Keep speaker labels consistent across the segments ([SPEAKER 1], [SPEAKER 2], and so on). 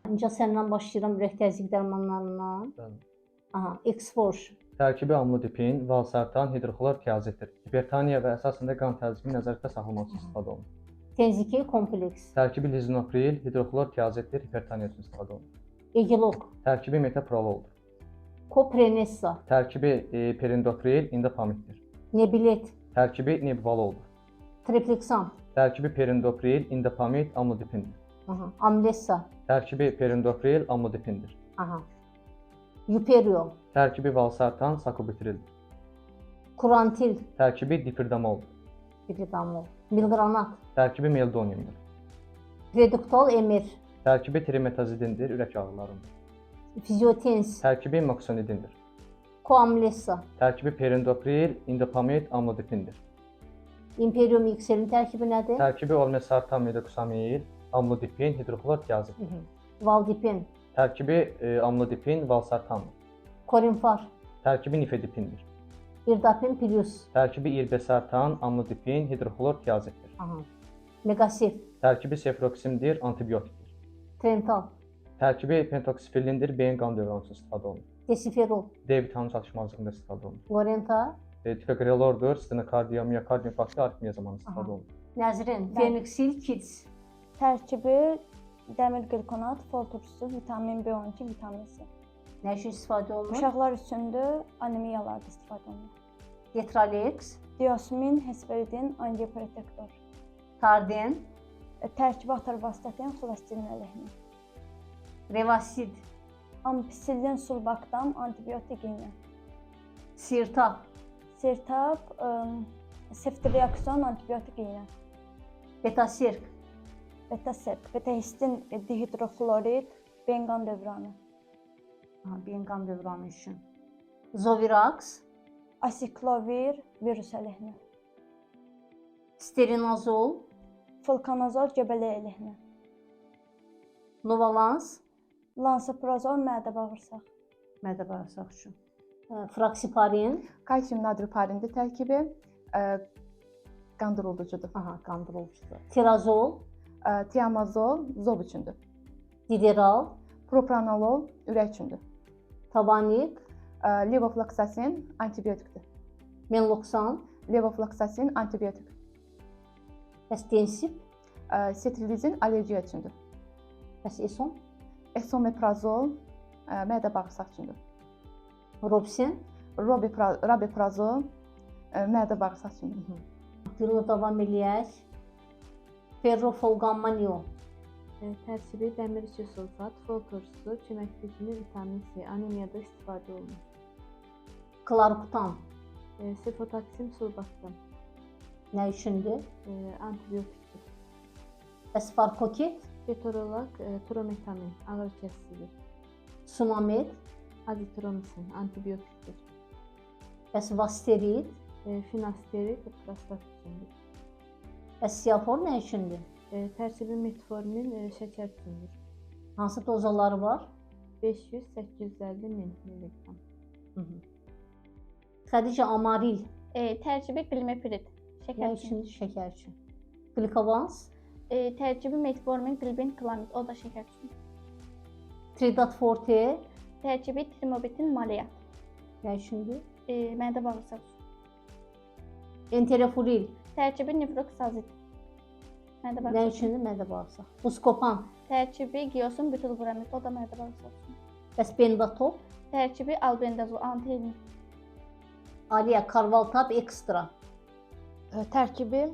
[SPEAKER 1] İnca səndən başlayıram ürək təzyiq dərmanlarından.
[SPEAKER 2] Bəli.
[SPEAKER 1] Aha, Exforge.
[SPEAKER 2] Tərkibi amlodipin, valsartan, hidroxlor tiazitdir. Hipertoniya və əsasən də qan təzyiqini nəzarətdə saxlamaq üçün istifadə olunur.
[SPEAKER 1] Tenziki kompleks.
[SPEAKER 2] Tərkibi lizinopril, hidroxlor tiazitdir, hipertoniya üçün istifadə olunur.
[SPEAKER 1] Egilok.
[SPEAKER 2] Tərkibi metoprololdur.
[SPEAKER 1] Koprenessa.
[SPEAKER 2] Tərkibi perindopril, indopamiddir.
[SPEAKER 1] Nebilet.
[SPEAKER 2] Tərkibi nebvaloldur.
[SPEAKER 1] Tripлексан.
[SPEAKER 2] Tərkibi perindopril, indopamid, amlodipindir.
[SPEAKER 1] Aha, Amlessa.
[SPEAKER 2] Tərkibi perindopril, amlodipindir.
[SPEAKER 1] Aha. Yuperio.
[SPEAKER 2] Tərkibi valsartan, sakubitrildir.
[SPEAKER 1] Kurantil.
[SPEAKER 2] Tərkibi dipirdamoldur.
[SPEAKER 1] Piridamol. Milgranat.
[SPEAKER 2] Tərkibi meldoniumdur.
[SPEAKER 1] Preduktal emir.
[SPEAKER 2] Tərkibi trimetazidindir, ürək ağrılarında.
[SPEAKER 1] Fizyotens.
[SPEAKER 2] Tərkibi moksonidindir.
[SPEAKER 1] Coamlessa.
[SPEAKER 2] Tərkibi perindopril, indopamid, amlodipindir.
[SPEAKER 1] Imperium XL'in tərkibi nədir?
[SPEAKER 2] Tərkibi olmesartan, medoxamil, amlodipin, hidroxlor tiazitdir.
[SPEAKER 1] Valdipin.
[SPEAKER 2] Tərkibi amlodipin, valsartandır.
[SPEAKER 1] Korinfar.
[SPEAKER 2] Tərkibi nifedipindir.
[SPEAKER 1] İrdapin plus.
[SPEAKER 2] Tərkibi irbesartan, amlodipin, hidroxlor tiazitdir.
[SPEAKER 1] Aha. Megasif.
[SPEAKER 2] Tərkibi sefroksimdir, antibiotikdir.
[SPEAKER 1] Trental.
[SPEAKER 2] Tərkibi pentoksifilindir, beyin qan dövranı üçün istifadə olunur.
[SPEAKER 1] Desiferol.
[SPEAKER 2] D vitamini çatışmazlığında istifadə olunur.
[SPEAKER 1] Lorenta.
[SPEAKER 2] Ticagrelordur, stenokardiya, miyokard infarktı, aritmiya zamanı istifadə olunur.
[SPEAKER 1] Nəzrin. Fenixil Kids.
[SPEAKER 3] Tərkibi dəmir glikonat, fol turşusu, vitamin B12, vitamin C.
[SPEAKER 1] Nə üçün istifadə olunur?
[SPEAKER 3] Uşaqlar üçündür, anemiyalarda istifadə olunur.
[SPEAKER 1] Detralex.
[SPEAKER 3] Diosmin, hesperidin, angioprotektor.
[SPEAKER 1] Tarden.
[SPEAKER 3] Tərkibi atorvastatin, xolesterin əleyhinə.
[SPEAKER 1] Revasid.
[SPEAKER 3] Ampicillin, sulbaktam, antibiotik iğnə.
[SPEAKER 1] Sirtap.
[SPEAKER 3] Sirtap, seftriakson, antibiotik iğnə.
[SPEAKER 1] Betasirk.
[SPEAKER 3] Betaserk, betahistin dihidroflorid, beyin qan dövranı.
[SPEAKER 1] Beyin qan dövranı üçün. Zovirax.
[SPEAKER 3] Asiklovir, virus əleyhinə.
[SPEAKER 1] Sterinazol.
[SPEAKER 3] Fulkanazol, göbələk əleyhinə.
[SPEAKER 1] Novalans.
[SPEAKER 3] Lansoprazol, mədə bağırsaq.
[SPEAKER 1] Mədə bağırsaq üçün. Fraksiparin.
[SPEAKER 4] Kalsium nadriparindir tərkibi, qandırıldıcıdır.
[SPEAKER 1] Aha, qandırılıcıdır. Tirazol.
[SPEAKER 4] Tiamazol zob üçündür.
[SPEAKER 1] Dideral.
[SPEAKER 4] Propranolol ürək üçündür.
[SPEAKER 1] Tabanik.
[SPEAKER 4] Levofloxacin antibiotikdir.
[SPEAKER 1] Menloxan.
[SPEAKER 4] Levofloxacin antibiotik.
[SPEAKER 1] Estensip.
[SPEAKER 4] Cetrizin allergiya üçündür.
[SPEAKER 1] Eson.
[SPEAKER 4] Esomeprazol mədə bağırsaq üçündür.
[SPEAKER 1] Robsen.
[SPEAKER 4] Rabeprazol mədə bağırsaq üçündür.
[SPEAKER 1] Yolu davam eləyək. Ferrofolgamaniol.
[SPEAKER 5] Tərkibi dəmir sulfat, fol turşusu, çörək gücünü, vitamin C, anemiyada istifadə olunur.
[SPEAKER 1] Klaruktan.
[SPEAKER 5] Sifotoksin, sulbaktam.
[SPEAKER 1] Nə üçündür?
[SPEAKER 5] Antibiotikdir.
[SPEAKER 1] Esfarkoket.
[SPEAKER 5] Ketorolak, trometamin, ağrı kəsicidir.
[SPEAKER 1] Sumamed.
[SPEAKER 5] Azitromisin, antibiotikdir.
[SPEAKER 1] Vasterid.
[SPEAKER 5] Finasterid, prostat üçündür.
[SPEAKER 1] Siafor nə üçündür?
[SPEAKER 5] Tərkibi metformin, şəkər üçündür.
[SPEAKER 1] Hansı dozaları var?
[SPEAKER 5] 500-850 mg.
[SPEAKER 1] Xədicə Amaril.
[SPEAKER 6] Tərkibi glimepirid,
[SPEAKER 1] Nə
[SPEAKER 6] şəkər üçün.
[SPEAKER 1] üçündür? Şəkər üçün. Glikavans.
[SPEAKER 6] Tərkibi metformin, glibin, klamid, o da şəkər üçün.
[SPEAKER 1] Tridat Forte.
[SPEAKER 6] Tərkibi trimobitin, maliat,
[SPEAKER 1] Nə üçündür?
[SPEAKER 6] mədə bağırsaq üçün.
[SPEAKER 1] Enterofuril.
[SPEAKER 6] Tərkibi nifroksazid, mədə
[SPEAKER 1] Nə
[SPEAKER 6] bağırsaq üçün.
[SPEAKER 1] üçündür? Mədə bağırsaq. Buscopan.
[SPEAKER 6] Tərkibi giosun, butylbromed, o da mədə bağırsaq üçün.
[SPEAKER 1] Bəs Bendatop.
[SPEAKER 6] Tərkibi albendazol, antihelin.
[SPEAKER 1] Aliya Karvaltab Ekstra.
[SPEAKER 4] Tərkibi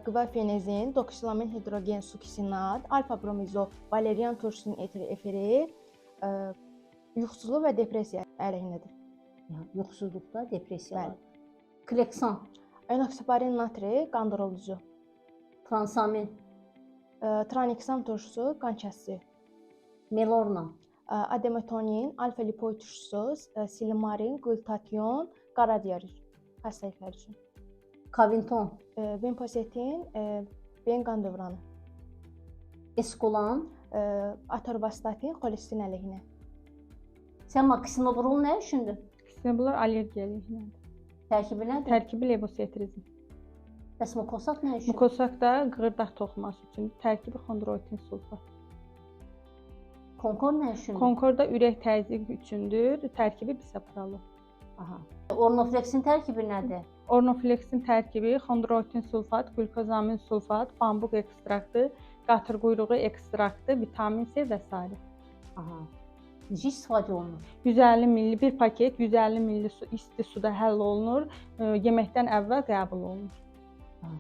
[SPEAKER 4] qvafenazin, doksilamin hidrogen suksinat, alfa-bromizol, valerian turşusunun efiri, yuxusuzluq və depressiya əleyhinədir.
[SPEAKER 1] Yoxsuzluqda depressiya var.
[SPEAKER 4] Bəli.
[SPEAKER 1] Kleksan.
[SPEAKER 4] Enoxaparin natri qandırıldıcı.
[SPEAKER 1] Transamin.
[SPEAKER 4] Tranexam turşusu qan kəsici.
[SPEAKER 1] Melorna.
[SPEAKER 4] Ademetonin, alfa-lipoid turşusu, silimarin, glutatyon, qaradiyar xəstəliklər üçün.
[SPEAKER 1] Kavinton.
[SPEAKER 4] Vinposetin, beyin qan dövranı.
[SPEAKER 1] Eskulan.
[SPEAKER 4] Atorvastatin, xolesterin əleyhinə.
[SPEAKER 1] Sən maksinobrol nə üçündür?
[SPEAKER 5] Bunlar allergiya əleyhinədir.
[SPEAKER 1] Tərkibi nədir?
[SPEAKER 5] Tərkibi levositrizm.
[SPEAKER 1] Bəs mukosak nə üçün?
[SPEAKER 5] Mukosak da qığırdaq toxuması üçün. Tərkibi xondroitin sulfat.
[SPEAKER 1] Konkord nə üçündür?
[SPEAKER 7] Konkorda ürək təzyiqi üçündür. Tərkibi bisoprolol.
[SPEAKER 1] Aha. Ornofleksin tərkibi nədir?
[SPEAKER 7] Ornofleksin tərkibi xondroitin sulfat, qlukozamin sulfat, bambuq ekstraktı, qatır quyruğu ekstraktı, vitamin C və s.
[SPEAKER 1] Aha. Necə istifadə olunur?
[SPEAKER 7] 150 ml bir paket 150 ml isti suda həll olunur. Yeməkdən əvvəl qəbul olunur.
[SPEAKER 1] Aha.